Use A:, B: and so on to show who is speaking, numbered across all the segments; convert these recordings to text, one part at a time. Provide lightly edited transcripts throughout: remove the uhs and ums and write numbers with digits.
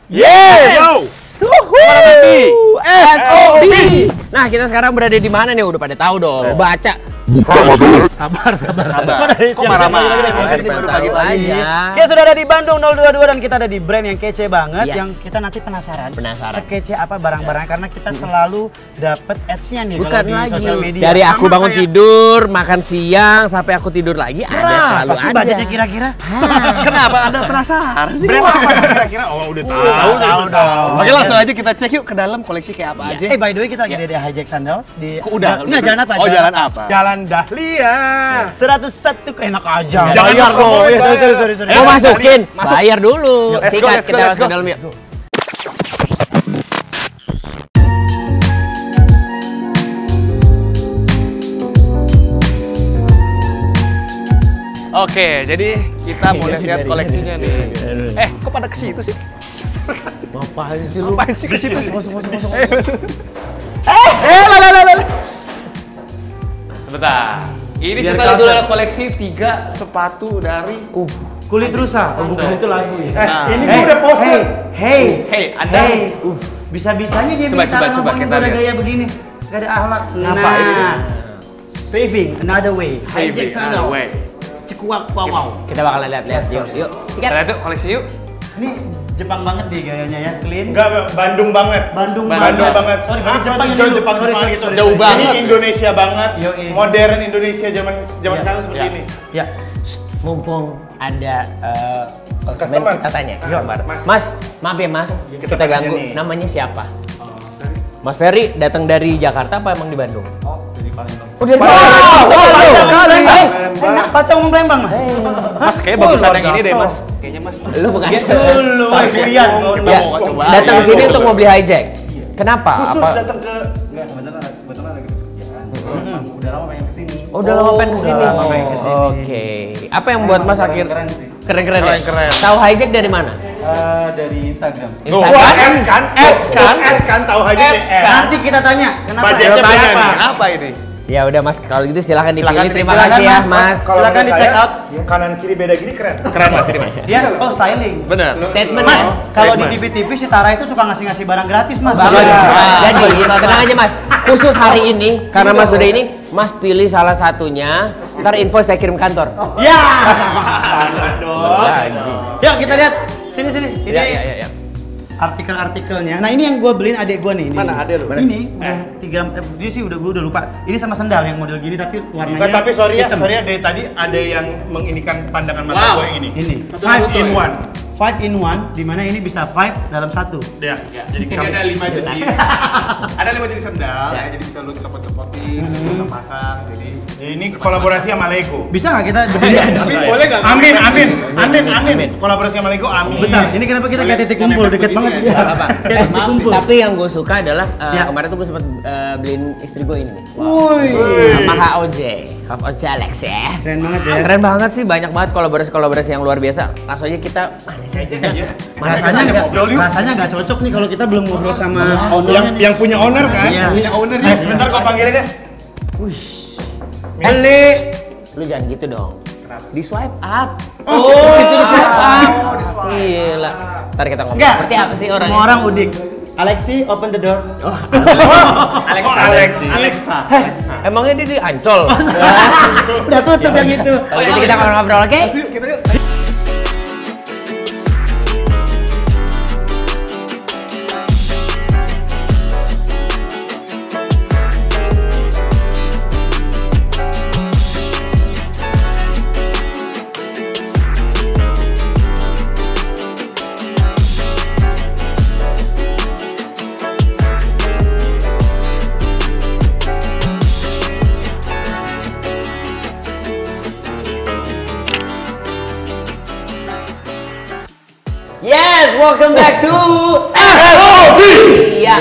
A: Yes! SOB! Nah, kita sekarang berada di mana nih? Udah pada tahu dong. Baca.
B: Sabar.
A: Kok marah-marah?
B: aja. Kita sudah ada di Bandung 022 dan kita ada di brand yang kece banget.
A: Yes.
B: Yang kita nanti penasaran.
A: Sekece
B: apa barang-barang karena kita selalu dapat ads-nya nih
A: bukan
B: kalau di
A: lagi
B: sosial media.
A: dari aku bangun tidur, makan siang sampai aku tidur lagi ada selalu
B: pasti
A: ada.
B: budgetnya kira-kira.
A: Kenapa Anda penasaran sih?
B: Brand apa sih kira-kira? Oh, udah tahu dong.
C: Oke, langsung aja kita cek yuk ke dalam koleksi kayak apa aja.
B: By the way kita lagi di Hijack Sandals di
C: Udah.
B: Enggak, jalan apa?
C: Oh, jalan apa?
D: Jalan Dahlia.
B: 101 enak aja.
D: Jangan
B: Bayar
D: lupa,
B: dong. Ya,
D: bayar.
B: sorry.
A: Mau masukin? Bayar dulu.
C: Let's go,
A: Sikat
C: let's go,
A: kita
C: let's
A: masuk ke
C: go.
A: dalam yuk.
C: Oke, jadi kita mau lihat koleksinya nih. Kok pada ke situ sih?
A: Ngapain sih lu?
C: Ngapain sih ke situ?
A: Masuk.
C: Sebentar. Ini
B: Biar
C: kita
B: kelihatan.
C: dulu ada koleksi 3 sepatu dari
B: Kulit rusa. Bukan itu lagu ya.
C: Nah.
D: Ini gua udah poster.
C: Hey, Anda.
B: Bisa-bisanya dia
C: Coba,
B: minta
C: coba,
B: ngomongin
C: kita
B: gua ada
C: lihat.
B: gaya begini. Gak ada akhlak.
C: Apa ini?
B: Paving another way.
C: Paving
B: Hijack Sandals.
C: another way.
B: Cekuak wow.
A: Kita bakalan lihat-lihat. Yuk.
C: Kita
A: Sikat.
C: lihat yuk koleksi yuk.
B: Ini Jepang banget nih gayanya ya, clean.
D: Enggak, Bandung banget.
B: Bandung
C: Bandung
D: banget.
B: Sorry, berarti Jepang ini
D: Jauh
B: dulu.
D: Jepang
B: Sorry.
C: Jauh banget.
D: Ini Indonesia banget.
B: Yoi.
D: Modern Indonesia zaman sekarang seperti
C: Ya.
D: ini.
B: Ya.
A: Mumpung ada konsumen,
D: Customer.
A: kita tanya.
D: Customer.
A: Mas, maaf ya Mas, kita
D: tanya
A: ganggu.
D: nih.
A: Namanya siapa? Mas Ferry datang dari Jakarta apa emang di Bandung?
D: Dari Palembang.
A: Oh, dari Palembang.
B: Enak, pacar ngomong Palembang, Mas.
C: Mas, kayaknya bagus ada yang ini deh, Mas. Kayaknya Mas.
A: Lu bukan
B: Dulu, Julian.
C: Coba.
A: datang ke sini untuk mau beli hijack. Kenapa?
D: Khusus
A: Apa?
D: datang ke
B: Kebetulan lagi pekerjaan. Udah lama pengen kesini.
A: Oh, udah lama pengen kesini.
B: Udah lama pengen kesini.
A: Oke. Apa yang buat Mas akhir
B: Keren sih.
A: keren ya?
C: Keren.
A: Tahu hijack dari mana?
B: Dari Instagram.
A: Instagram.
D: Ads kan tahu aja deh.
B: Nanti kita tanya, kenapa?
D: Budgetnya
C: Tanya
D: berapa?
C: nih, kenapa ini?
A: Ya udah Mas, kalau gitu silahkan dipilih. Terima
B: silakan,
A: kasih ya
B: Mas.
A: Mas.
D: Kalau
B: Silakan
D: menurut
B: di-check
D: saya,
B: out.
D: Kanan kiri beda gini keren.
C: Keren Mas ini, Mas.
B: Dia styling.
C: Bener.
A: Statement
B: Mas,
A: ya?
B: kalau di TV-TV si Tara itu suka ngasih barang gratis, Mas.
A: Bagus.
B: Iya.
A: Jadi tenang aja Mas, khusus hari ini karena Mas sudah ini, Mas pilih salah satunya. Ntar info saya kirim kantor.
B: Ya.
A: Lagi.
B: Yuk kita lihat. Sini. Ini
A: Ya.
B: artikel-artikelnya. Nah, ini yang gue beliin adek gue nih.
D: Mana adek lu?
B: Ini udah 3 dia sih gue udah lupa. Ini sama sendal yang model gini tapi warnanya
D: Enggak, tapi sorry ya,
B: hitam.
D: dari tadi ada yang menginikan pandangan mata
C: Wow.
D: gue yang ini.
B: Ini
D: 5 in 1.
B: 5 in 1 di mana ini bisa 5 dalam 1.
D: Ya, jadi ada 5 jenis. Ada 5 jenis sendal, ya, jadi bisa lu copot-copotin, bisa pasang. Jadi ini kolaborasi sama Lego.
B: Bisa nggak kita
D: Tapi boleh nggak? Amin. Kolaborasi sama Lego, amin.
B: Bentar, ini kenapa kita kayak titik kumpul deket banget ya? Kayak titik kumpul.
A: Tapi yang gue suka adalah
B: Ya.
A: kemarin tuh gue sempat beliin istri gue ini nih.
B: Woi.
A: Sama HOJ Alex ya.
B: Keren banget ya.
A: Keren banget sih, banyak banget kolaborasi yang luar biasa. Langsung aja kita mana sih?
B: Rasanya nggak cocok nih kalau kita belum ngobrol sama ownernya nih.
D: yang punya owner kan?
B: Iya.
D: Punya owner nih. Sebentar kau panggilin deh.
A: Eli, lu jangan gitu dong. Di swipe up.
B: Oh,
A: itu di swipe up. Gila. Ntar kita ngomong.
B: Enggak,
A: Seperti apa sih orangnya?
B: Semua orang udik. Alexi, open the door.
D: Alexa.
A: Emangnya dia di Ancol?
B: Udah tutup yang itu.
A: Kalau gitu kita ngobrol, oke?
D: Kita yuk.
A: Yes, welcome back to SOB. Iya.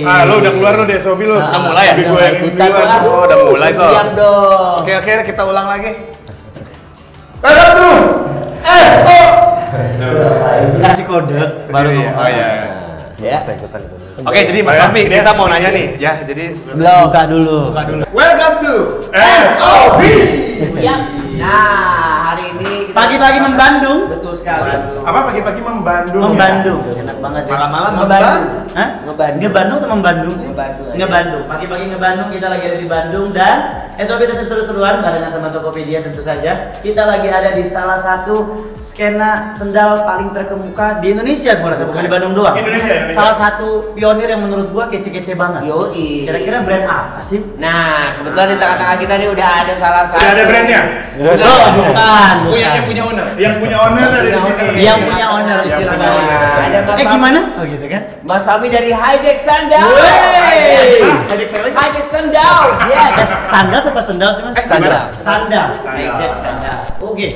D: Ah, lo udah keluar lo deh, Sobi lo.
C: Udah mulai ya?
D: Sobi gue yang
A: Ikutan
D: duluan.
A: lah.
C: Oh, udah mulai kok.
A: Siap dong.
D: Oke, kita ulang lagi.
B: Kasih kode baru ngomong.
D: Oh iya.
A: Ya.
C: Oke, jadi Mas Fahmi, kita mau nanya nih, ya. Jadi
A: Belum.
B: Buka dulu.
D: Welcome to SOB.
A: Siap. Nah, hari ini ini
B: Pagi-pagi membandung.
A: Betul sekali.
D: Apa pagi-pagi membandung?
B: Membandung. Enak banget ya.
D: Malam-malam
A: Ngebandung.
B: Hah?
A: Ngebandung.
B: Ngebandung atau membandung sih?
A: Ngebandung aja.
B: Ngebandung. Pagi-pagi ngebandung, kita lagi ada di Bandung dan SOP tetap seru-seruan barengan sama Tokopedia tentu saja. Kita lagi ada di salah satu skena sendal paling terkemuka di Indonesia, gua rasa bukan di Bandung doang.
D: Indonesia.
B: Salah satu pionir yang menurut gua kece-kece banget.
A: Yoi.
B: Kira-kira brand apa sih?
A: Nah, kebetulan di tengah-tengah kita nih udah ada salah satu.
D: Udah ada brandnya?
B: Oh, bukan.
D: Punya owner? Yang punya owner dari sini.
B: Yang punya owner
D: Yang
B: istilahnya.
D: punya owner.
A: Ada Mas Fahmi.
B: Gimana? Oh gitu kan?
A: Mas Fahmi dari Hijack Sandal.
B: Wey.
A: Hijack Sandal. Yes.
B: Sandal apa sendal sih mas?
A: Sandal.
B: Sandal. Hijack sandal. Oke.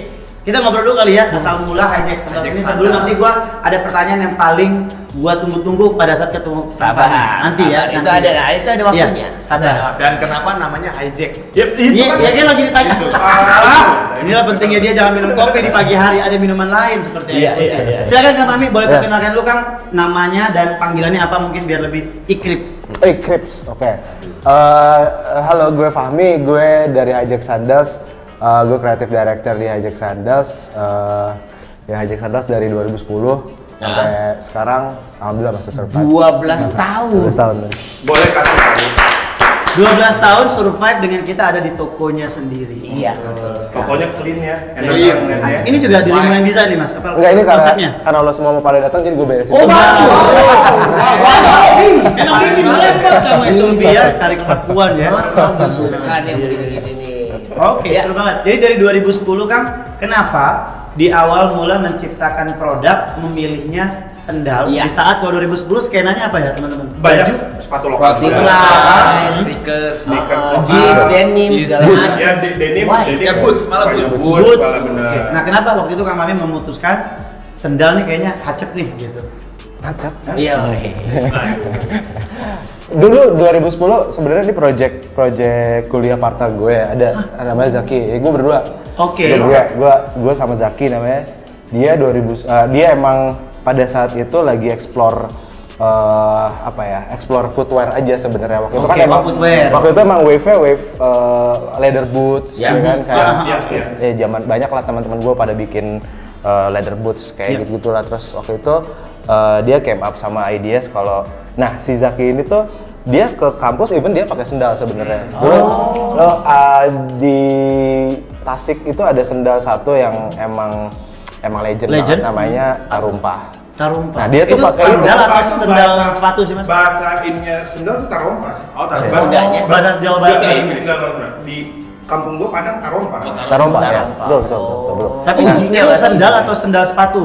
B: Kita ngobrol dulu kali ya, asal mula hijack sandal ini sebelum nanti gua ada pertanyaan yang paling gua tunggu-tunggu pada saat ketemu
A: Sabar.
B: nanti ya.
A: Itu
B: nanti.
A: itu ada waktunya.
B: Iya, sabar.
D: Dan kenapa namanya hijack?
B: Iya, ya kan lagi ditanya. Inilah pentingnya dia jangan minum kopi di pagi hari, ada minuman lain seperti
A: Iya,
B: itu.
A: iya.
B: Silakan Kang Mami, boleh perkenalkan dulu Kang namanya dan panggilannya apa mungkin biar lebih ikrip.
E: Crips, oke. Halo, gue Fahmi, gue dari Hijack Sandals. Gue creative director di Hijack Sandals. Ya Hijack Sandals dari 2010 sampai sekarang, alhamdulillah masih survive.
A: 12 tahun.
E: 12 tahun.
D: Boleh kasih tahu.
B: 12 tahun survive dengan kita ada di tokonya sendiri.
A: Iya, betul sekali.
D: Pokoknya clean ya.
B: Iya. Ini juga dirimu yang desain nih Mas. Apa
E: Enggak, ini
B: konsepnya?
E: karena lo semua mau pada datang, jadi gue beresin.
B: Oh,
E: semua.
B: Emang ini melekat kamu SOB ya, tarik kelakuan ya.
A: Gue suka nih yang begini-gini nih.
B: Oke, seru banget. Jadi dari 2010 Kang, kenapa di awal mula menciptakan produk memilihnya sendal?
A: Iya.
B: Di saat 2010 skenanya apa ya teman-teman?
D: Banyak sepatu lokal.
A: Roti
D: juga.
A: fly,
D: sneakers,
A: jeans, denim, segala macam.
D: Ya, denim,
A: Why?
D: ya boots, malah
B: Boots.
D: boots, malah bener.
B: Oke. Nah, kenapa waktu itu Kang Mami memutuskan sendal nih kayaknya hacep nih gitu?
E: Acap.
A: Iya.
E: Dulu 2010 sebenarnya ini project kuliah partner gue ada namanya Zaki. Gue berdua.
B: Oke.
E: Gue sama Zaki namanya. Dia dia emang pada saat itu lagi explore explore footwear aja sebenarnya waktu itu
B: Oke,
E: kan emang
B: footwear.
E: waktu itu emang wave leather boots
A: Ya.
E: ya kan kayak
D: Ya.
E: zaman banyak lah teman-teman gue pada bikin leather boots kayak gitu lah. Terus waktu itu dia came up sama ideas kalau si Zaki ini tuh dia ke kampus even dia pakai sendal sebenarnya. Di Tasik itu ada sendal satu yang emang legend banget, namanya Tarumpa.
B: Tarumpa.
E: Nah, dia tuh
B: itu
E: pakai
B: sandal
D: itu.
B: atau sendal
D: Bahasa-
B: sepatu sih Mas?
D: Bahasa innya sendal tuh tarompa sih. Oh,
A: Sendalnya.
B: Bahasa Jawa Barat.
D: Di kampung gua Padang tarompa.
E: Tarumpa ya. Betul.
B: Tapi
A: Ujinya
B: itu
A: lah.
B: sendal atau sendal sepatu?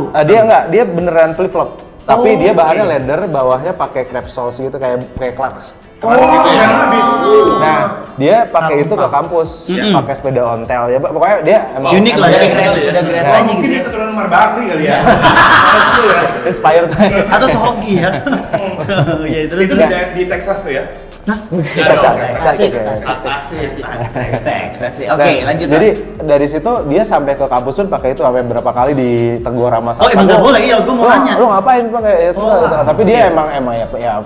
E: Dia beneran flip flop. Tapi dia bahannya leather, bawahnya pakai crepe soles gitu kayak Clarks.
D: Gitu ya, habis.
E: Nah, dia pakai itu ke kampus, pakai sepeda ontel ya. Pokoknya dia emang
B: Unik lah ya.
A: Udah geras aja
D: Mungkin
A: gitu
D: dia
A: ya.
D: keturunan Umar Bakri kali ya.
E: inspired.
B: Atau sehoki ya? Ya itu
D: Itu di Texas tuh ya.
A: Texas sih. Oke, lanjut.
E: Jadi dari situ dia sampai ke kampus pun pakai itu sampai berapa kali ditegur sama
B: Oh, emang nggak boleh? Iya, gue mau nanya.
E: Lu ngapain pakai itu? Tapi dia emang ya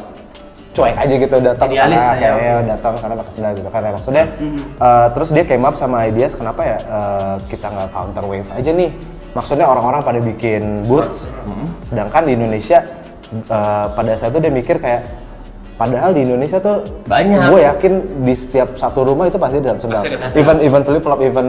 E: cuek aja gitu datang
B: Idealis lah ya.
E: kayak datang karena pakai sendal gitu kan maksudnya. Terus dia came up sama ideas kenapa ya kita nggak counter wave aja nih. Maksudnya orang-orang pada bikin boots, sedangkan di Indonesia pada saat itu dia mikir kayak padahal di Indonesia tuh
A: Banyak.
E: gue yakin di setiap satu rumah itu pasti ada sendal. Even flip flop, even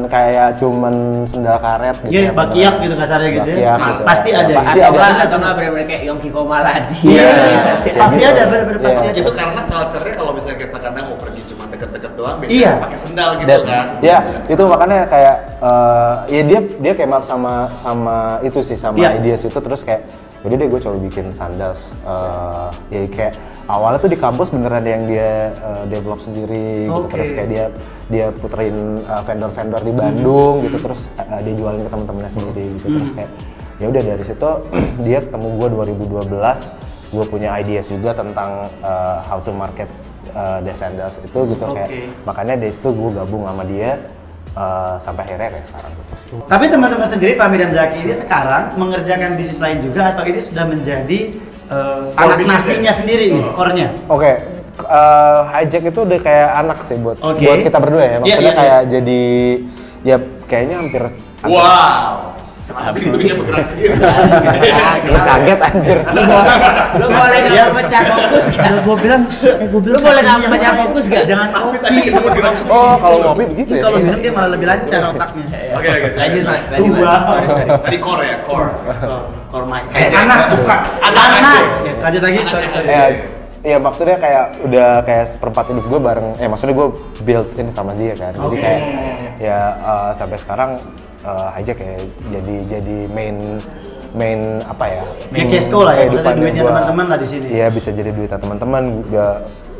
E: kayak cuman sendal karet gitu.
B: Iya, bakiak gitu kasarnya gitu ya.
E: Bakiak gitu.
B: Pasti ada.
E: Pasti
B: gitu.
E: ada.
A: Atau nggak bener-bener kayak Yongki Komaladi.
E: Iya.
B: Pasti ada, bener-bener pasti ada.
C: Itu karena culture-nya kalau misalnya kita kadang mau pergi cuma deket-deket doang,
B: Iya.
C: biasanya pakai sendal gitu kan.
E: Ya, itu makanya kayak ya dia came up sama itu sih sama
B: Iya.
E: ideas itu terus kayak jadi deh gue coba bikin sandals. Ya kayak awalnya tuh di kampus beneran yang dia develop sendiri gitu.
B: Oke.
E: Terus kayak dia puterin vendor-vendor di Bandung gitu terus dia jualin ke teman-temannya sendiri gitu. Terus kayak ya udah dari situ dia ketemu gue 2012, gue punya ideas juga tentang how to market the sandals itu gitu kayak makanya dari situ gue gabung sama dia sampai akhirnya kayak sekarang gitu.
B: Tapi teman-teman sendiri, Fahmi dan Zaki ini sekarang mengerjakan bisnis lain juga atau ini sudah menjadi anak nasinya sendiri nih, core-nya?
E: Oke, Hijack itu udah kayak anak sih buat
B: Oke.
E: kita berdua ya. Maksudnya
B: Iya.
E: kayak jadi ya kayaknya hampir
D: Wow. Tapi itu dia bergerak sendiri.
E: Lu kaget anjir.
A: Lu boleh nggak pecah fokus gak?
B: Gue bilang,
A: Lu boleh nggak pecah fokus gak?
B: jangan
D: Tapi itu bergerak sendiri.
E: Oh, kalau ngopi begitu ya?
B: Kalau minum dia malah lebih lancar otaknya.
D: Oke.
A: Lanjut mas, tadi mas.
B: Sorry.
D: Tadi core ya, core.
B: Kormai.
D: Anak bukan.
B: Anak. Lanjut lagi, sorry.
E: Iya maksudnya kayak udah kayak seperempat hidup gue bareng, maksudnya gue build in sama dia kan, jadi kayak ya sampai sekarang Hijack ya jadi main apa ya?
B: Main cashco lah ya, maksudnya
E: kehidupannya
B: duitnya
E: gua.
B: teman-teman lah di sini.
E: Iya bisa jadi duitnya teman-teman.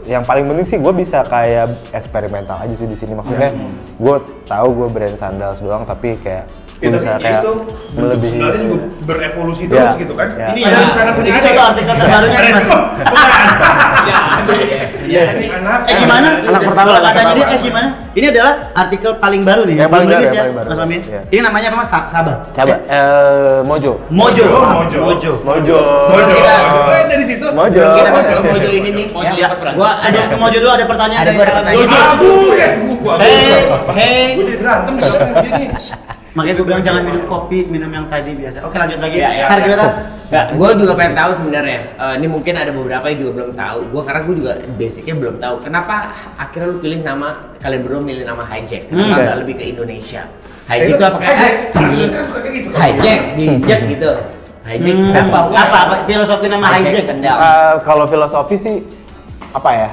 E: Yang paling penting sih gue bisa kayak eksperimental aja sih di sini, maksudnya gue tahu gue brand sandals doang tapi kayak
D: Ya,
E: gue bisa
D: tapi
E: kayak
D: itu
E: melebihi.
D: sebenarnya juga berevolusi terus gitu kan?
E: Ya.
D: Ini
B: Iya.
D: yang sekarang punya
B: Ini
D: adik.
B: contoh artikel terbarunya nih, Mas.
D: Iya, ini anak.
B: Gimana?
E: Anak pertama,
B: Kalau
E: anak
B: katanya
E: pertama.
B: dia gimana? Ini adalah artikel paling baru nih.
E: Yang paling
B: belum
E: baru,
B: rilis
E: yang paling baru.
B: Mas Mami.
E: Iya.
B: Ini namanya apa Mas? Sabah.
E: Coba Mojo.
B: Mojo.
E: Mojo.
A: Sebelum kita
D: Dari situ.
E: Mojo.
A: kita masuk ke Mojo ini nih,
B: Ya, gua ada ke Mojo dulu ada pertanyaan
A: Ada
B: dari
A: gua ada pertanyaan.
D: Aduh ya, gua.
B: Hey.
D: Gue jadi berantem ini.
B: Makanya gue bilang jangan minum kopi, minum yang tadi biasa. Oke, lanjut lagi.
A: Ya.
B: Har gimana?
A: Nggak, gue juga pengen tahu sebenarnya. Ini mungkin ada beberapa yang juga belum tahu. Karena gue juga basicnya belum tahu. Kenapa akhirnya lu pilih nama, kalian berdua milih nama Hijack? Kenapa nggak lebih ke Indonesia? Hijack itu apa kayak Hijack, diinjek gitu. Hijack kenapa?
B: Apa filosofi nama hijack?
A: Sendal.
E: Kalau filosofi sih apa ya?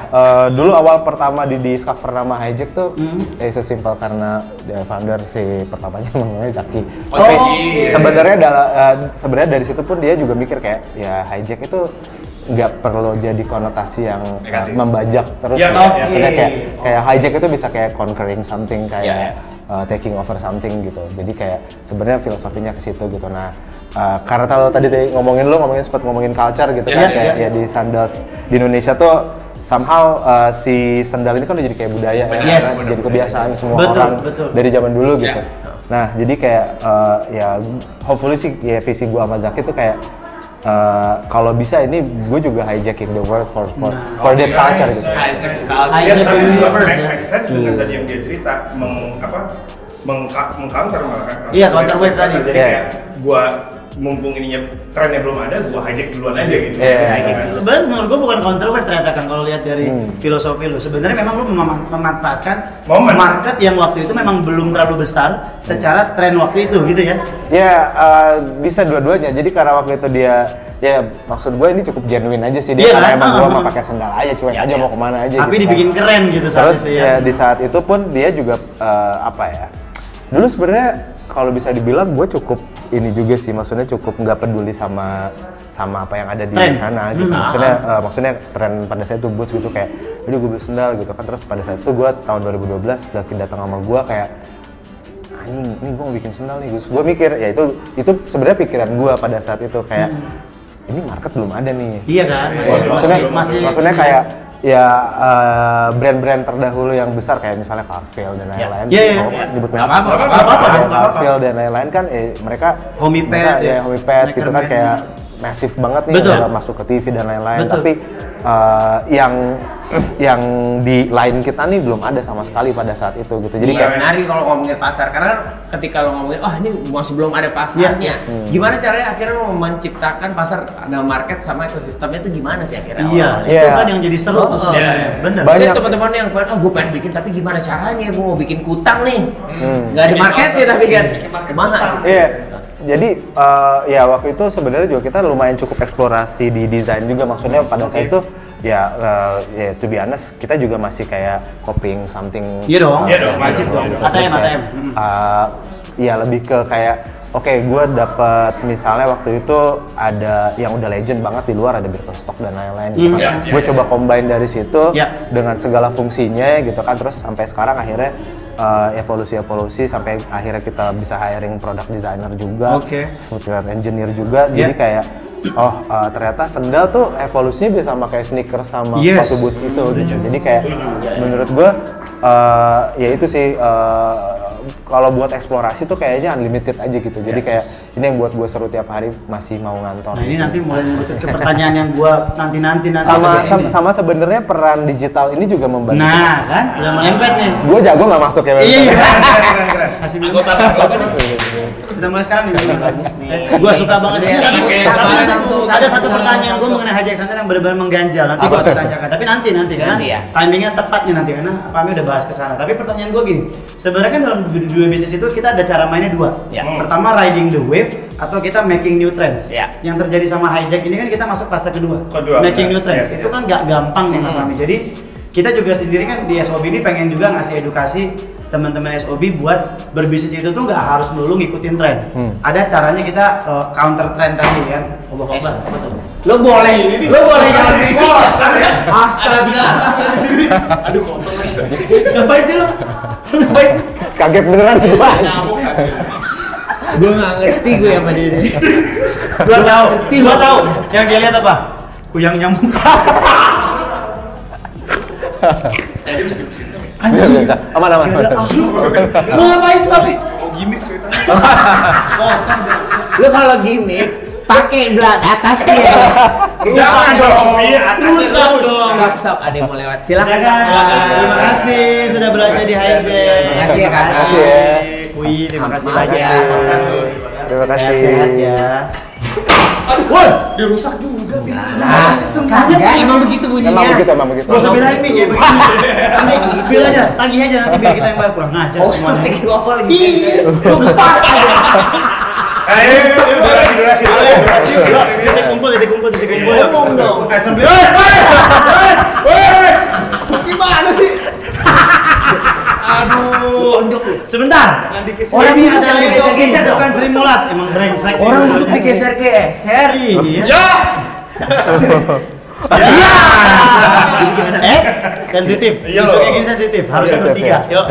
E: Dulu awal pertama di discover nama Hijack tuh sesimpel karena dia founder si pertamanya namanya Zaki. Tapi sebenarnya sebenarnya dari situ pun dia juga mikir kayak ya Hijack itu nggak perlu jadi konotasi yang membajak terus.
D: Ya,
E: Maksudnya kayak Hijack itu bisa kayak conquering something kayak taking over something gitu. Jadi kayak sebenarnya filosofinya ke situ gitu. Nah, karena kalau tadi sempat ngomongin culture gitu kan kayak ya di sandals di Indonesia tuh somehow si sandal ini kan udah jadi kayak budaya ya,
B: Yes.
E: kan? Jadi kebiasaan semua
B: Betul,
E: orang
B: betul.
E: dari zaman dulu gitu. Nah, jadi kayak ya hopefully sih ya visi gua sama Zaki tuh kayak kalau bisa ini gue juga hijacking the world for that culture gitu.
B: Hijack the universe ya.
D: Make sense dengan tadi yang dia cerita mengcounter malah kan.
B: Iya, counter wave tadi.
D: Jadi kayak gua mumpung ininya trennya belum ada, gua hijack duluan aja gitu.
B: Sebenarnya menurut gua bukan counter wave ternyata kan kalau lihat dari filosofi lu. Sebenarnya memang lu memanfaatkan
D: Momen.
B: market yang waktu itu memang belum terlalu besar secara tren waktu itu gitu ya.
E: Ya bisa dua-duanya. Jadi karena waktu itu dia ya maksud gue ini cukup genuine aja sih dia
B: Iya,
E: karena
B: kan?
E: emang gue mau pakai sendal aja cuek aja mau kemana aja.
B: Tapi
E: gitu
B: dibikin
E: kan.
B: keren gitu saat
E: Terus
B: itu
E: ya di saat itu pun dia juga apa ya? Dulu sebenarnya kalau bisa dibilang gue cukup ini juga sih, maksudnya cukup nggak peduli sama apa yang ada di
B: Tren.
E: sana gitu. Maksudnya tren pada saat itu boots gitu kayak, udah gue beli sendal gitu kan. Terus pada saat itu gue tahun 2012 Zaki datang sama gue kayak anjing, ini gue mau bikin sendal nih. Gue mikir ya itu sebenarnya pikiran gue pada saat itu kayak ini market belum ada nih.
B: Iya kan?
E: Maksudnya kayak ya brand-brand terdahulu yang besar kayak misalnya Carvel dan lain-lain.
B: Iya.
E: Nyebut
A: Nggak apa-apa,
E: Carvel dan lain-lain kan mereka
B: Homipad,
E: ya Homipad gitu kan
B: Neckerman.
E: kayak masif banget nih
B: Betul.
E: udah masuk ke TV dan lain-lain.
B: Betul.
E: Tapi yang di line kita nih belum ada sama sekali pada saat itu gitu. Jadi kayak
A: menarik kalau ngomongin pasar karena kan ketika lo ngomongin ini masih belum ada pasarnya. Gimana caranya akhirnya lo menciptakan pasar, ada market sama ekosistemnya itu gimana sih akhirnya?
B: Iya,
A: awalnya?
B: itu kan yang jadi seru tuh sebenarnya. Bener.
E: Banyak.
A: Mungkin teman-teman yang pengen, gue pengen bikin tapi gimana caranya? Gue mau bikin kutang nih, nggak ada marketnya tapi kan mahal.
E: Iya. Jadi ya waktu itu sebenarnya juga kita lumayan cukup eksplorasi di desain juga, maksudnya pada saat itu ya to be honest kita juga masih kayak copying something.
B: Iya dong,
D: wajib dong.
B: ATM.
E: Ya lebih ke kayak gue dapet misalnya waktu itu ada yang udah legend banget di luar, ada Birkenstock dan lain-lain gitu kan. Gue coba combine dari situ dengan segala fungsinya gitu kan, terus sampai sekarang akhirnya evolusi sampai akhirnya kita bisa hiring product designer juga, footwear engineer juga. Jadi kayak ternyata sendal tuh evolusinya bisa sama kayak sneakers sama sepatu boots itu gitu. Jadi kayak menurut gue ya itu sih kalau buat eksplorasi tuh kayaknya unlimited aja gitu. Jadi kayak ini yang buat gue seru tiap hari masih mau ngantor.
B: Nah ini nanti mulai mengerucut ke pertanyaan yang gue nanti
E: Sama sebenarnya peran digital ini juga membantu.
B: Nah kan, udah melempet nih.
E: Gue jago nggak masuk ya.
B: Iya. Kasih anggota kita mulai sekarang nih. Gue suka banget ya. Ada satu pertanyaan gue mengenai Hijack Santai yang benar-benar mengganjal. Nanti gue tanyakan. Tapi nanti karena timingnya tepatnya nanti karena kami udah bahas ke sana. Tapi pertanyaan gue gini, sebenarnya kan dalam dua bisnis itu kita ada cara mainnya dua. Pertama riding the wave atau kita making new trends. Yang terjadi sama Hijack ini kan kita masuk fase kedua. Making new trends. Itu kan nggak gampang nih Mas Fahmi. Jadi kita juga sendiri kan di SOB ini pengen juga ngasih edukasi teman-teman SOB buat berbisnis itu tuh nggak harus melulu ngikutin tren. Ada caranya kita counter trend tadi kan. Allah Akbar.
A: Lo boleh jangan berisik ya. Astaga.
B: Aduh kontol lagi. Ngapain sih lo? Ngapain sih?
E: Kaget beneran sih Pak.
A: Gue nggak ngerti gue sama dia.
B: Gua tahu. Yang dia lihat apa? Kuyang nyamuk.
E: Anjing. Aman.
B: Lu ngapain sih, Papi?
D: Oh gimmick ceritanya.
A: Lo kalau gimmick pakai belat atasnya.
D: Jangan dong.
B: Rusak dong.
A: Stop, ada yang mau lewat. Silakan.
B: Terima kasih sudah belajar di Hijack.
A: Terima kasih ya, Kak.
B: Wih, terima kasih
A: Maaf
B: banyak.
A: ya.
E: Terima kasih.
B: Sehat ya.
D: Woi, dirusak juga.
A: Nah, kagak emang begitu bunyinya.
E: Emang begitu.
B: Gak usah belain nih, ya begini. Nanti bil aja, tagih aja nanti biar kita yang bayar kurang ngajar semuanya.
A: Lagi apa lagi?
B: Lupa aja.
D: Durasi.
B: Titik kumpul.
A: Ngomong dong.
D: Gimana sih?
A: Aduh,
B: Sebentar.
A: orang
B: Ini
A: duduk
B: acara
A: digeser-geser dong.
B: bukan Sri Mulat, emang brengsek.
A: Orang duduk digeser-geser.
B: Iya. Sensitif. Isu kayak gini sensitif. Harusnya bertiga. Yuk.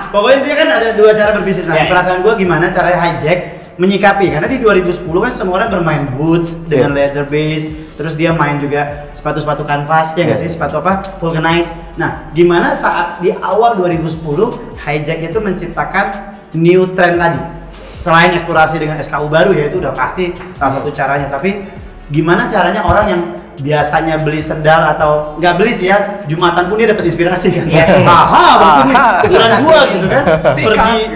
B: Pokoknya intinya kan ada dua cara berbisnis. Nah, perasaan gue gimana caranya Hijack menyikapi? Karena di 2010 kan semua orang bermain boots dengan leather base, terus dia main juga sepatu-sepatu kanvas, ya nggak sih, sepatu apa? Vulcanize. Nah, gimana saat di awal 2010 Hijack itu menciptakan new trend tadi? Selain eksplorasi dengan SKU baru ya itu udah pasti salah satu caranya, tapi gimana caranya orang yang biasanya beli sendal atau nggak beli sih ya, Jumatan pun dia dapat inspirasi kan?
A: Yes.
B: Bagus nih, ukuran gua gitu kan.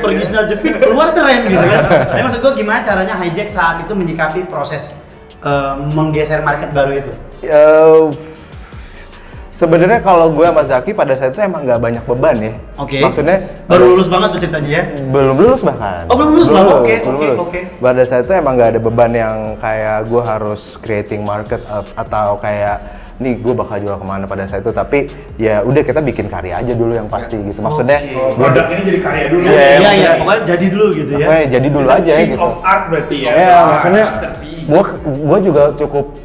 B: Pergi sendal jepit keluar keren gitu kan. Tapi maksud gua gimana caranya Hijack saat itu menyikapi proses menggeser market baru itu?
E: Sebenarnya kalau gue sama Zaki pada saat itu emang nggak banyak beban ya.
B: Oke.
E: Maksudnya
B: Baru lulus banget tuh ceritanya ya?
E: belum lulus bahkan.
B: Oh, belum lulus bang? Oke.
E: Lulus. Pada saat itu emang nggak ada beban yang kayak gue harus creating market atau kayak nih gue bakal jual kemana pada saat itu. Tapi ya udah kita bikin karya aja dulu yang pasti gitu. Maksudnya
D: Produk ini jadi karya dulu.
B: Iya, pokoknya jadi dulu gitu ya.
E: Pokoknya jadi dulu aja
D: Piece
E: gitu.
D: of art berarti ya.
E: Ya maksudnya
D: Masterpiece.
E: gue juga cukup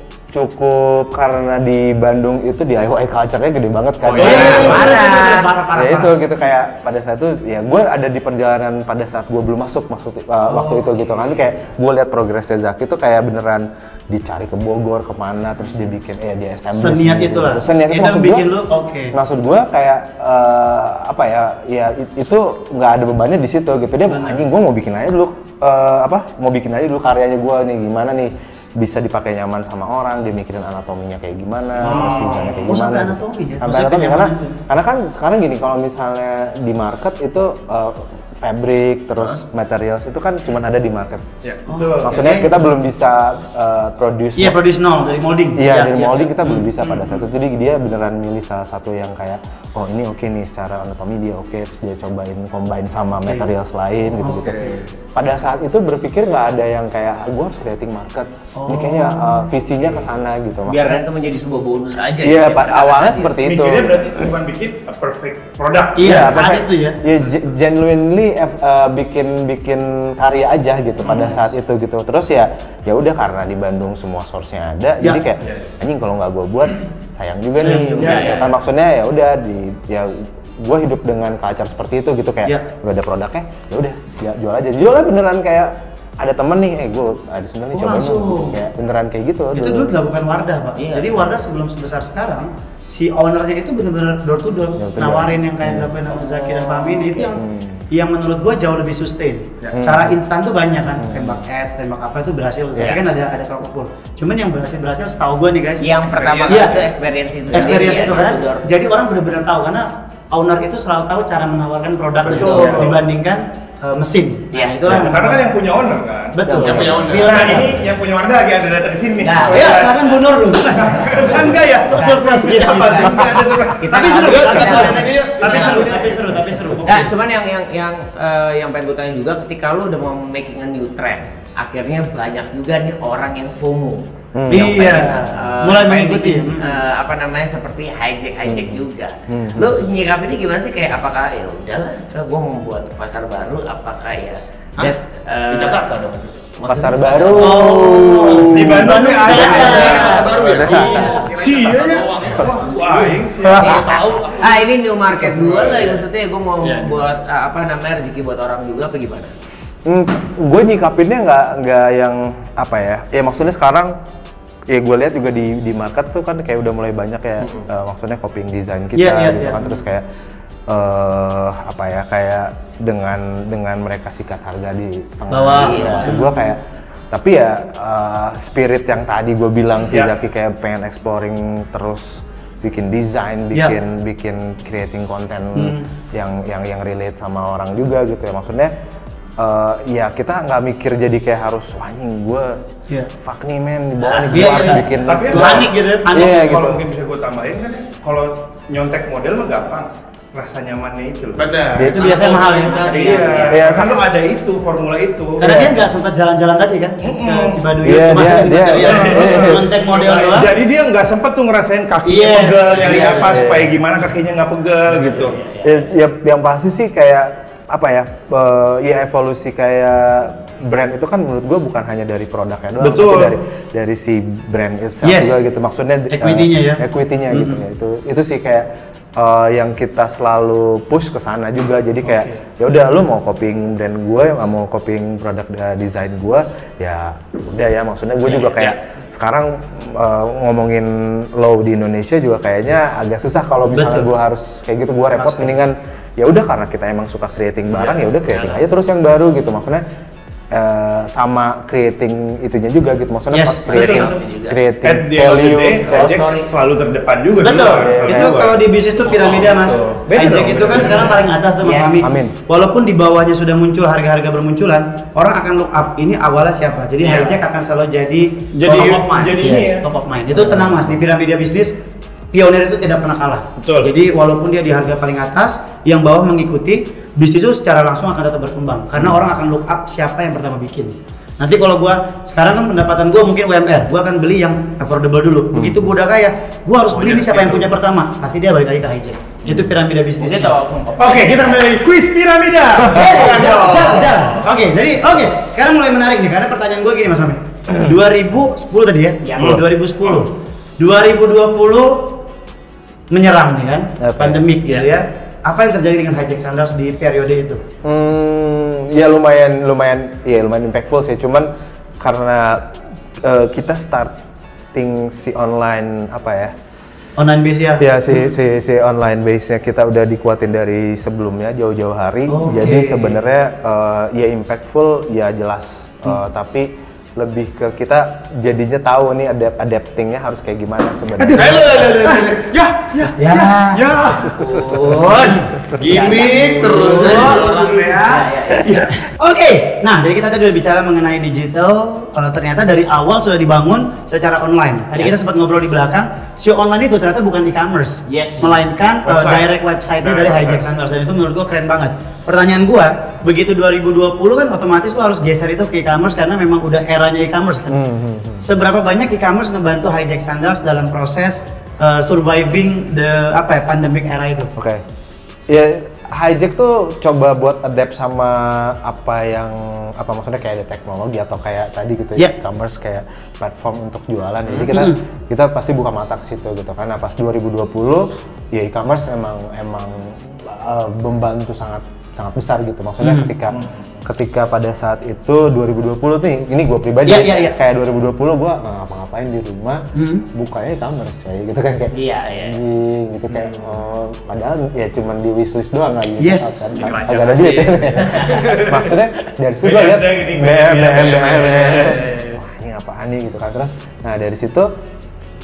E: karena di Bandung itu DIY culture-nya gede banget kan.
B: Parah.
E: Ya itu gitu kayak pada saat itu ya gue ada di perjalanan pada saat gue belum masuk waktu itu gitu kan, kayak gue lihat progresnya Zaki itu kayak beneran dicari ke Bogor kemana terus dia bikin di establish.
B: Seniat itulah.
E: Seniat itu maksud
B: bikin
E: gue.
B: lu oke.
E: Maksud gue kayak itu nggak ada bebannya di situ gitu, dia anjing gue mau bikin aja dulu karyanya gue nih gimana nih bisa dipakai nyaman sama orang, dia mikirin anatominya kayak gimana, terus desainnya kayak gimana.
B: Sampai anatomi ya?
E: Sampai anatomi karena kan sekarang gini, kalau misalnya di market itu fabric terus materials itu kan cuma ada di market. Maksudnya kita belum bisa produce.
B: Iya, produce nol dari molding.
E: Iya, dari molding kita belum bisa pada saat itu. Jadi dia beneran milih salah satu yang kayak oh ini oke nih secara anatomi dia oke, terus dia cobain combine sama materials lain gitu. Pada saat itu berpikir nggak ada yang kayak gue harus creating market. Ini kayaknya visinya ke sana gitu.
A: Biar itu menjadi sebuah bonus aja.
E: Iya, awalnya seperti itu.
D: Mikirnya berarti bukan bikin a perfect product.
B: Iya, saat itu ya.
E: Iya, genuinely bikin karya aja gitu pada saat itu gitu. Terus ya udah karena di Bandung semua source-nya ada, jadi kayak anjing kalau nggak gue buat sayang juga nih. Kan maksudnya ya udah gue hidup dengan culture seperti itu gitu kayak udah ada produknya, ya udah jual aja. Jualnya beneran kayak ada temen nih, gue ada sebenarnya cobain
B: langsung.
E: kayak beneran kayak gitu.
B: Itu dulu dilakukan Wardah, Pak. Jadi Wardah sebelum sebesar sekarang si ownernya itu benar-benar door to door,
E: Door to door.
B: nawarin yang kayak dilakukan sama Zaki dan Fahmi ini, itu yang menurut gua jauh lebih sustain. Cara instan tuh banyak kan, tembak ads, tembak apa itu berhasil, tapi kan ada tolak ukur. Cuman yang berhasil setahu gua nih guys,
A: Yang pertama
B: Iya.
A: itu experience itu
B: experience
A: sendiri,
B: itu
A: ya,
B: kan.
A: door to door.
B: Jadi orang benar-benar tahu karena owner itu selalu tahu cara menawarkan produk
A: Betul.
B: dibandingkan mesin. Nah,
A: Yes.
B: itulah
D: Karena kan yang punya owner kan.
B: betul.
C: Yang punya owner.
B: Villa
D: Nah ini yang punya Wardah lagi ada datang ke sini.
B: Nah, ya silakan Bu Nur lu.
D: Kan enggak ya?
B: Surprise guys.
D: Apa sih? Enggak ada surprise.
B: Tapi seru,
A: Kita-
B: tapi seru.
A: Nah, cuman yang pengen gue tanya juga, ketika lu udah mau making a new trend, akhirnya banyak juga nih orang yang FOMO. Yang
B: Iya.
A: pengen,
B: Mulai
A: pengen
B: mengikuti.
A: bikin, apa namanya, seperti hijack juga. Lu nyikapinnya gimana sih? Kayak apakah ya udahlah, gue mau buat pasar baru, apakah ya?
C: Di Jakarta dong.
E: Pasar baru.
D: Di Bandung
B: Bandung
D: ada.
B: ada.
C: Baru ya?
D: Iya ya. Wah, aing sih.
C: Tahu.
A: Ah, ini new market gue lah, maksudnya gue mau
C: Iya.
A: buat apa namanya, rezeki buat orang juga apa gimana?
E: Gue nyikapinnya nggak yang apa ya? Ya maksudnya sekarang ya gue lihat juga di market tuh kan kayak udah mulai banyak ya, maksudnya copying design kita
B: Iya,
E: gitu
B: iya.
E: kan, terus kayak apa ya, kayak dengan mereka sikat harga di tengah.
B: Bawah.
E: Gitu. Maksud gue kayak, tapi ya spirit yang tadi gue bilang sih,
D: Iya.
E: Zaki kayak pengen exploring terus, bikin desain,
B: Iya.
E: bikin creating konten yang relate sama orang juga gitu ya, maksudnya ya kita nggak mikir jadi kayak harus wah anjing gue
B: Iya.
E: fuck nih men, di bawah nih gue
B: Iya,
E: harus
B: iya.
E: bikin
D: Tapi
B: panik gitu ya, panik.
E: Iya,
D: Kalau
E: gitu.
D: mungkin bisa gue tambahin kan, kalau nyontek model mah gampang. Rasa nyamannya itu loh.
C: Benar.
B: Itu biasanya mahal ya.
D: Iya,
E: Iya,
D: kan lo ada itu, formula itu.
B: Karena dia nggak sempat jalan-jalan tadi kan ke Cibaduy
E: Iya,
B: kemarin
E: dia-
B: kontak model doang.
D: Jadi dia nggak sempet tuh ngerasain kakinya
B: Yes.
D: pegel, nyari
B: Iya,
D: apa supaya gimana kakinya nggak pegel gitu.
E: Ya, yang pasti sih kayak apa ya, ya evolusi kayak brand itu kan menurut gue bukan hanya dari produknya doang,
D: Betul.
E: tapi dari si brand itself
B: Yes.
E: juga gitu, maksudnya
B: Equity-nya ya.
E: equity-nya gitu ya, itu sih kayak yang kita selalu push ke sana juga, jadi kayak ya udah lu mau copying brand gue, nggak mau copying produk desain gue, ya udah ya, maksudnya gue juga kayak sekarang ngomongin low di Indonesia juga kayaknya agak susah kalau misalnya
B: Betul.
E: gue harus kayak gitu, gue repot, mendingan ya udah karena kita emang suka creating barang, ya udah creating aja terus yang baru gitu, maksudnya sama creating itunya juga gitu, maksudnya
B: Yes,
E: pas creating
A: betul.
E: creating
D: At the end of the
E: value
D: day,
E: kayak-
D: Hijack selalu terdepan juga.
B: Betul.
D: duluan,
B: Itu
D: duluan.
B: kalau di bisnis tuh piramida mas.
D: Beda
B: Hijack
D: dong,
B: itu kan
D: beda.
B: sekarang paling atas tuh Mas
A: Yes.
B: Fahmi.
E: Amin.
B: Walaupun di bawahnya sudah muncul harga-harga bermunculan, orang akan look up ini awalnya siapa. Jadi
D: Iya.
B: hijack akan selalu jadi
D: Jadi-
B: top of mind.
D: jadi
B: Yes,
D: ini ya.
B: top of mind. Itu tenang mas, di piramida bisnis pionir itu tidak pernah kalah.
D: Betul.
B: Jadi walaupun dia di harga paling atas, yang bawah mengikuti, bisnis itu secara langsung akan tetap berkembang karena orang akan look up siapa yang pertama bikin. Nanti kalau gua sekarang kan pendapatan gua mungkin UMR, gua akan beli yang affordable dulu. Begitu gua udah kaya, gua harus beli nih siapa yang punya pertama. Pasti dia balik lagi ke hijack. Itu piramida bisnis.
A: Mungkin tahu
D: Oke, kita mulai quiz piramida.
B: Jalan. Oke, sekarang mulai menarik nih karena pertanyaan gue gini Mas Mami. 2010 tadi ya?
A: Ya.
B: 2010. 2020 menyerang nih kan,
E: Oke.
B: pandemik gitu ya. Apa yang terjadi dengan hijack sandals di periode itu?
E: Ya lumayan impactful sih, cuman karena kita starting si online apa ya,
B: Online base ya?
E: ya si online base-nya kita udah dikuatin dari sebelumnya jauh-jauh hari.
B: Oke.
E: Jadi sebenarnya ya impactful ya jelas, tapi lebih ke kita jadinya tahu nih adaptingnya harus kayak gimana sebenarnya.
B: Ya.
A: Pun.
D: Gimik terus orang ya.
B: Oke, nah jadi kita tadi udah bicara mengenai digital, ternyata dari awal sudah dibangun secara online. Tadi kita sempat ngobrol di belakang, si online itu ternyata bukan e-commerce,
A: Yes.
B: melainkan direct website-nya dari Hijack Sandals, dan itu menurut gua keren banget. Pertanyaan gua, begitu 2020 kan otomatis lu harus geser itu ke e-commerce karena memang udah eranya e-commerce kan. Seberapa banyak e-commerce ngebantu Hijack Sandals dalam proses surviving the pandemic era itu?
E: Oke. Ya Hijack tuh coba buat adapt sama apa maksudnya kayak ada teknologi atau kayak tadi gitu ya,
B: Yeah.
E: e-commerce kayak platform untuk jualan. Jadi kita pasti buka mata ke situ gitu kan. Nah, pas 2020 ya e-commerce emang membantu sangat besar gitu. Maksudnya ketika pada saat itu 2020 nih, ini gue pribadi
B: Iya.
E: kayak 2020 gue ngapa-ngapain di rumah, bukanya e-commerce coy, gitu kan kayak
A: Iya.
E: anjing gitu kayak padahal ya cuman di wishlist doang lagi.
B: Yes.
E: Kan, agak ada duit ya. Maksudnya dari situ gue lihat wah ini apaan nih gitu kan, terus nah dari situ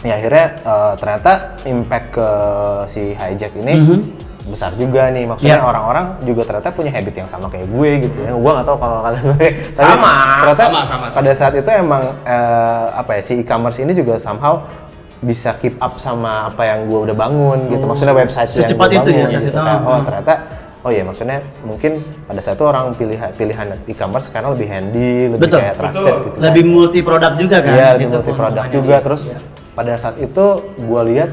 E: ya akhirnya ternyata impact ke si Hijack ini besar juga nih, maksudnya orang-orang juga ternyata punya habit yang sama kayak gue gitu ya. Gue nggak tahu kalau kalian ternyata
C: sama.
E: pada saat itu emang apa ya, si e-commerce ini juga somehow bisa keep up sama apa yang gue udah bangun gitu, maksudnya website
B: Secepat
E: yang gue
B: itu ya,
E: bangun gitu.
B: secepat.
E: Ternyata maksudnya mungkin pada saat itu orang pilihan e-commerce karena lebih handy, lebih
B: Betul.
E: kayak trusted gitu.
B: Lebih multi produk juga kan?
E: Iya,
B: gitu,
E: multi produk
B: keuntungannya
E: juga.
B: dia.
E: Terus pada saat itu gue lihat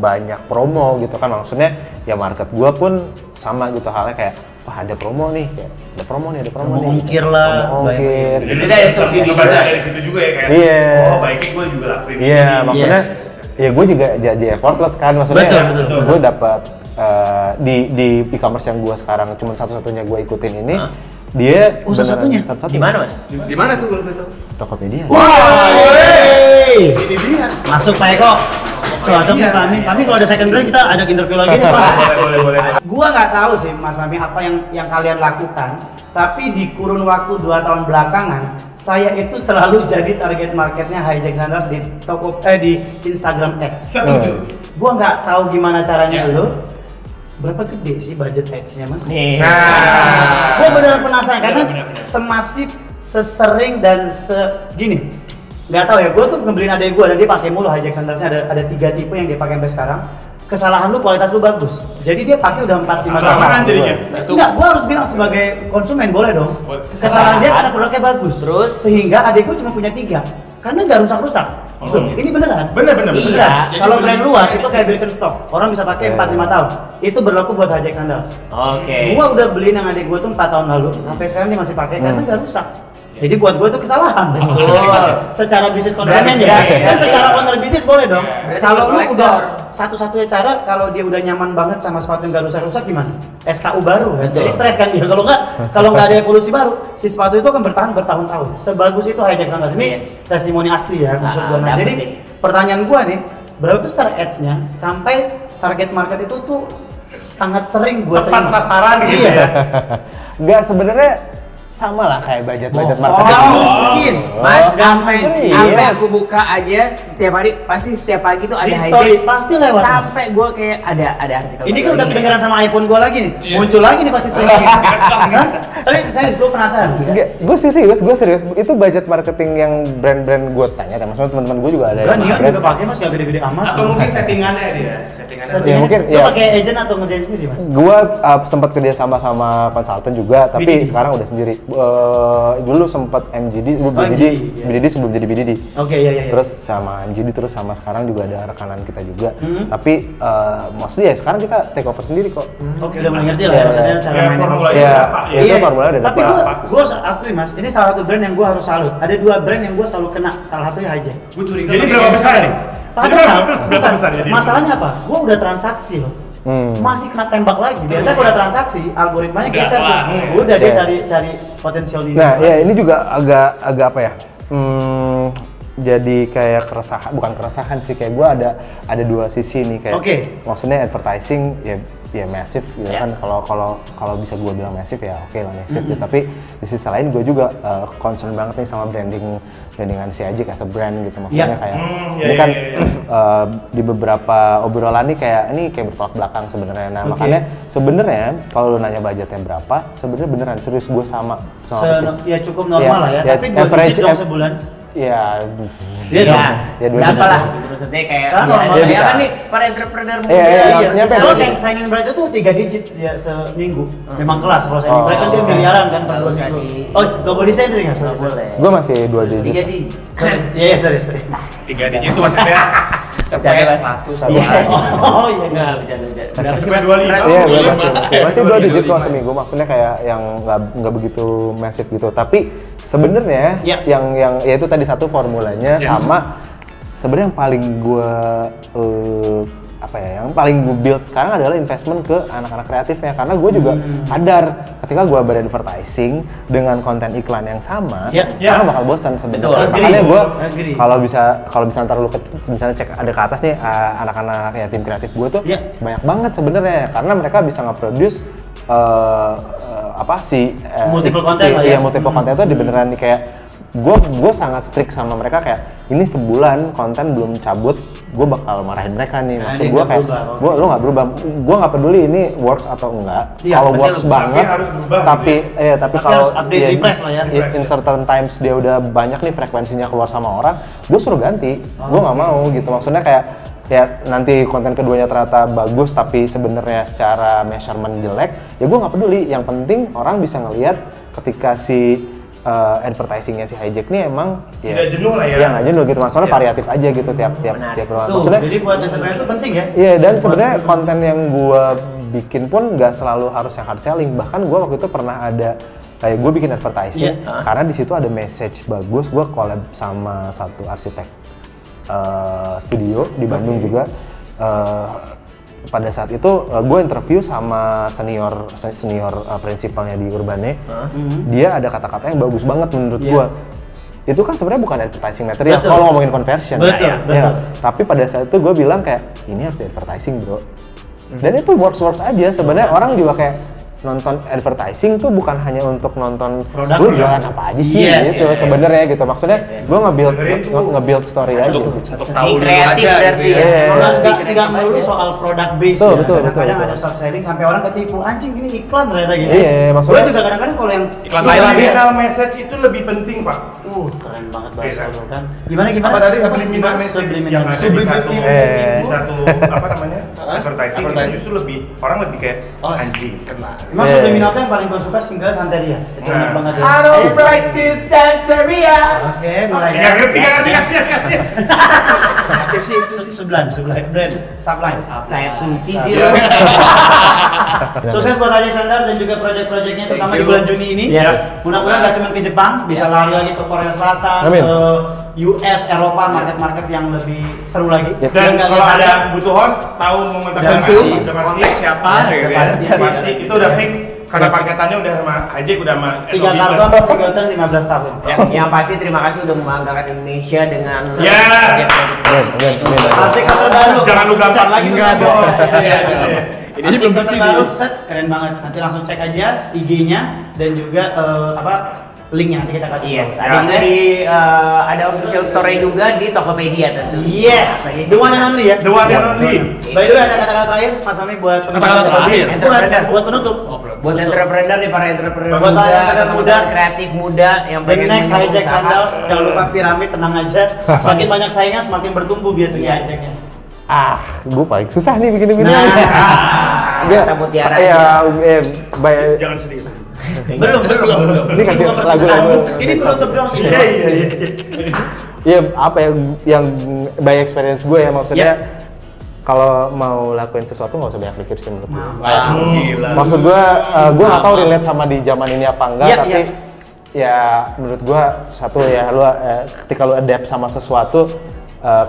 E: banyak promo gitu kan, maksudnya ya market gue pun sama gitu halnya kayak wah ada promo nih, kayak ada promo nih
B: Promo
E: nih.
B: ongkir lah,
E: Promo ongkir.
D: Jadi
A: Kita ada subsidi
D: baca
A: juga.
D: dari situ juga ya kayak.
E: Iya.
D: Oh, baiknya gue juga lakuin
E: Iya,
D: ini.
E: makanya ya gue juga jadi effortless kan, maksudnya
B: Betul.
E: gue dapat di e-commerce yang gue sekarang cuma satu-satunya gue ikutin ini, dia
B: Oh, satu-satunya?
A: Di mana, Mas?
D: Di mana tuh kalau betul?
E: Tokopedia.
D: Ini dia.
B: Masuk Pak Eko. Coba kami kalau ada second brand kita ajak interview lagi nih Mas.
D: Boleh.
B: Gua nggak tahu sih Mas Fahmi apa yang kalian lakukan, tapi di kurun waktu 2 tahun belakangan saya itu selalu jadi target marketnya Hijack Sandals di di Instagram Ads.
D: Setuju.
B: Gua nggak tahu gimana caranya dulu. Berapa gede sih budget ads-nya Mas?
A: Nih.
D: Nah.
B: Gue benar penasaran karena
D: Benar.
B: semasif, sesering dan segini. Nggak tahu ya, gue tuh ngebeliin adek gue dan dia pakai mulu Hijack Sandals-nya, ada 3 tipe yang dia pakai sampai sekarang. Kesalahan lu kualitas lu bagus. Jadi dia pakai udah 4-5 tahun.
D: Apaan jadinya?
B: Enggak, gue harus bilang sebagai konsumen boleh dong.
D: Boleh.
B: Kesalahan dia karena produknya bagus.
A: Terus?
B: Sehingga adek gue cuma punya 3. Karena nggak rusak-rusak. Loh, ini beneran.
D: Bener.
A: Iya.
B: Kalau brand luar itu kayak Birkenstock, orang bisa pakai 4-5 tahun. Itu berlaku buat Hijack Sandals.
A: Oke.
B: Gua udah beliin yang adik gua tuh 4 tahun lalu, sampai sekarang dia masih pakai karena nggak rusak. Jadi buat gua itu kesalahan. Secara bisnis konsumen ya. Dan secara owner bisnis boleh dong.
A: Berarti
B: Kalau lu
A: kolektor.
B: udah satu-satunya cara kalau dia udah nyaman banget sama sepatu yang nggak rusak-rusak gimana? SKU baru kan.
A: Betul.
B: Jadi stres kan dia. Kalau nggak ada evolusi baru, si sepatu itu akan bertahan bertahun-tahun. Sebagus itu Hijack Sandals ini
A: Yes.
B: testimoni asli ya maksud gua. Nah,
A: dapet
B: jadi
A: deh.
B: pertanyaan gua nih, berapa besar ads-nya sampai target market itu tuh sangat sering gua
D: Tepat
B: terima.
D: sasaran gitu
B: Iya.
D: ya.
E: Enggak, sebenarnya sama lah kayak budget
B: Nggak
E: marketing.
B: mungkin.
A: Mas,
E: serius.
A: sampai aku buka aja setiap hari, pasti setiap pagi tuh ada
B: Di
A: Hijack.
B: story pasti lewat, Mas.
A: Sampai gua kayak ada artikel.
B: Ini kan
A: baru
B: udah
A: lagi.
B: kedengeran sama iPhone gua lagi nih.
C: Iya.
B: Muncul lagi nih pasti sering lagi. Hah? Tapi serius gua penasaran.
E: Enggak, gue serius. Itu budget marketing yang brand-brand gue tanya, maksudnya teman-teman gue juga ada
B: Enggak,
E: yang
B: Nian
E: brand.
B: juga pakai Mas, gak gede-gede amat.
D: Atau mungkin settingannya dia.
E: Ya, mungkin,
B: Lu
E: ya.
B: pakai agent atau ngerjain sendiri, Mas?
E: Gue sempat kerja sama konsultan juga, tapi
B: BDD.
E: sekarang udah sendiri. Dulu sempat MGD, dulu
B: Oh,
E: BDD,
B: MGD, iya.
E: BDD sebelum jadi BDD.
B: Oke, iya.
E: Terus sama MGD, terus sama sekarang juga ada rekanan kita juga. Tapi mostly ya sekarang kita take over sendiri kok.
B: Oke, udah mulai ngerti lah ya,
E: Iya.
B: maksudnya cara
D: Ya,
B: mainnya.
D: formulanya
E: Iya,
D: berapa?
E: ya itu formula udah
B: Tapi
E: dapat.
B: gue akui Mas, ini salah satu brand yang gue harus salut. Ada 2 brand yang gue selalu kena, salah satunya Hijack.
D: Gue curiga. Jadi berapa besar nih?
B: Padahal,
D: Berapa
B: bukan.
D: besar jadi?
B: Masalahnya apa? Gue udah transaksi loh. Masih kena tembak lagi. Biasanya kalau udah transaksi, algoritmanya
D: Udah,
B: geser
D: kelar.
B: tuh. Udah dia
E: Iya.
B: cari potensial di
E: Nah, ya ini juga agak apa ya? Jadi kayak bukan keresahan sih, kayak gue ada 2 sisi nih kayak.
B: Oke.
E: Maksudnya advertising ya massive gitu kan. Kalau bisa gue bilang massive ya oke lah massive gitu. Tapi di sisi lain gue juga concern banget nih sama brandingan si Hijack as a brand gitu. Maksudnya
B: Iya.
E: kayak
D: Iya,
E: ini kan
D: iya.
E: di beberapa obrolan nih kayak bertolak belakang sebenarnya. Nah,
B: Oke.
E: makanya sebenarnya kalau lu nanya budgetnya berapa, sebenarnya beneran serius gue sama Persib.
B: ya cukup normal lah ya.
E: Ya,
B: Tapi 2
E: average-
B: digit dong sebulan.
E: Ya,
B: Iya dong.
E: Ya, 2
A: berapa
E: digit.
A: lah gitu maksudnya kayak
B: Kan normal
A: ya
E: bisa.
A: kan nih para entrepreneur muda.
E: Iya,
B: Iya,
E: nyampe
B: kalau
E: 2
B: kayak
E: digit.
B: signing brand itu 3 digit ya seminggu. Memang kelas kalau signing brand kan dia
A: Oh,
B: miliaran kan per
A: nggak
B: 2
A: usah
B: minggu.
A: di-
B: Oh, gak boleh desainer nggak?
A: Nggak boleh.
E: Gue masih 2 digit.
A: 3 di.
B: Iya, sorry.
C: 3 digit itu maksudnya
A: Bercanda, Mas.
C: 100
B: Iya. Oh iya enggak bercanda. Berapa sih
D: Sampai
B: Mas?
D: 25.
E: Iya,
C: Oh,
E: masih 2 digit kok seminggu. Maksudnya kayak yang nggak begitu massive gitu. Tapi sebenarnya
B: Iya.
E: yang ya itu tadi satu formulanya sama sebenarnya yang paling gue apa ya, yang paling gue build sekarang adalah investment ke anak-anak kreatifnya, karena gue juga sadar ketika gue beradvertising dengan konten iklan yang sama, orang bakal bosan sebenarnya. Makanya gue kalau bisa ntar lu misalnya cek ada ke atas nih anak-anak ya tim kreatif gue tuh banyak banget sebenarnya, karena mereka bisa nge-produce
B: multiple content lah ya.
E: Multiple content itu beneran nih kayak gue sangat strict sama mereka, kayak ini sebulan konten belum cabut gue bakal marahin mereka nih. Maksud gue kayak lo nggak berubah, gue nggak peduli ini works atau enggak. Kalau works banget tapi kalau
B: harus update refresh lah ya.
E: In certain times dia udah banyak nih frekuensinya keluar sama orang, gue suruh ganti. Gue nggak mau gitu, maksudnya kayak ya nanti konten keduanya ternyata bagus tapi sebenarnya secara measurement jelek, ya gue nggak peduli. Yang penting orang bisa ngelihat ketika si advertisingnya si Hijack nih emang
D: tidak jenuh lah ya.
E: Iya nggak jenuh gitu, maksudnya variatif aja gitu tiap ruang. Maksudnya
B: jadi buat entrepreneur itu penting ya.
E: Iya, dan sebenarnya konten yang gue bikin pun nggak selalu harus yang hard selling. Bahkan gue waktu itu pernah ada kayak gue bikin advertising karena di situ ada message bagus. Gue collab sama satu arsitek studio di Bandung juga. Pada saat itu gue interview sama senior prinsipalnya di Urbane. Dia ada kata-kata yang bagus banget menurut gue. Itu kan sebenarnya bukan advertising material kalau ngomongin conversion.
B: Betul.
E: Tapi pada saat itu gue bilang kayak ini harus di advertising bro. Dan itu works aja sebenarnya. Orang juga kayak nonton advertising tuh bukan hanya untuk nonton lu jualan apa aja sih gitu sebenarnya gitu. Maksudnya gue nge-build story aja gitu.
A: Untuk tahu kreatif berarti
B: Tidak melulu soal product base ya. Kadang ada soft selling sampai orang ketipu, anjing ini iklan ternyata gitu.
E: Iya, maksudnya
B: gue juga kadang-kadang kalau yang
D: iklan subliminal message itu lebih penting pak.
B: Keren banget bahasa lu kan. Gimana?
D: Apa tadi subliminal message yang ada di satu apa namanya advertising itu justru lebih orang lebih kayak anjing.
B: Emang subliminal tuh yang paling gue suka single Santeria. Itu enak banget ya.
A: I don't like this Santeria.
B: Oke, mulai ya.
D: Nggak ngerti kasih.
B: Sublime brand Sublime.
A: Sayap suci sih.
B: Sukses buat Hijack Sandals dan juga project-projectnya terutama di bulan Juni ini. Mudah-mudahan nggak cuma ke Jepang, bisa lari lagi ke Korea Selatan, ke US, Eropa, market-market yang lebih seru lagi.
D: Dan kalau ada butuh host, tahu mau kontak udah pasti siapa gitu ya. Pasti itu udah fix. Karena paketannya udah sama Hijack udah sama
B: 3 karton Singleton 15 tahun.
A: Yang pasti terima kasih udah membanggakan Indonesia dengan
B: artikel baru.
D: Jangan lu gampang lagi
B: enggak
D: dong.
B: Ini belum baru set keren banget. Nanti langsung cek aja IG-nya dan juga linknya nanti kita kasih.
A: Ada juga di ada official story juga di Tokopedia tentu.
B: Yes, the one and only ya.
D: The one and only.
B: By the way, ada kata-kata terakhir Mas Ami buat
C: Kata-kata terakhir?
B: buat penutup.
A: Buat entrepreneur nih, para entrepreneur
B: Buat para entrepreneur muda,
A: kreatif muda yang
B: The next Hijack Sandals, jangan lupa piramid, tenang aja. Semakin banyak saingan, semakin bertumbuh biasanya Hijacknya.
E: Gue paling susah nih bikin video.
A: Kata mutiara.
D: Jangan sedih.
B: Belum.
E: Ini kasih lagu-lagu.
B: Ini penutup dong.
E: Iya, apa yang by experience gue ya, maksudnya kalau mau lakuin sesuatu nggak usah banyak mikir sih menurut gue. Maksud gue nggak tahu relate sama di zaman ini apa enggak, tapi ya menurut gue satu ya lu ketika lu adapt sama sesuatu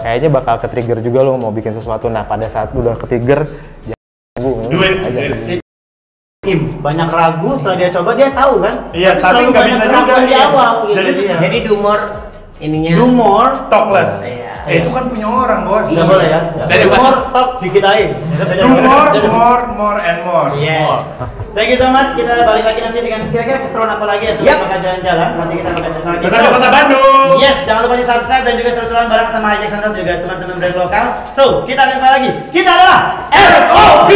E: kayaknya bakal ke-trigger juga lu mau bikin sesuatu. Nah pada saat lu udah ke-trigger aja.
B: Banyak ragu setelah dia coba dia tahu kan?
D: Iya, tapi nggak bisa juga
B: di awal gitu.
A: Jadi dumor ininya.
B: Dumor
D: Talkless. Itu kan punya orang bos.
B: Nggak boleh ya. Dumor talk dikit aja.
D: More and more.
B: Yes. Thank you so much. Kita balik lagi nanti dengan kira-kira keseruan apa lagi ya sebelum kita jalan-jalan. Nanti kita akan cerita lagi.
D: Kita Kota Bandung.
B: Yes, jangan lupa di subscribe dan juga seru-seruan barengan sama Hijack Sandals juga teman-teman brand lokal. So, kita akan kembali lagi. Kita adalah SOP.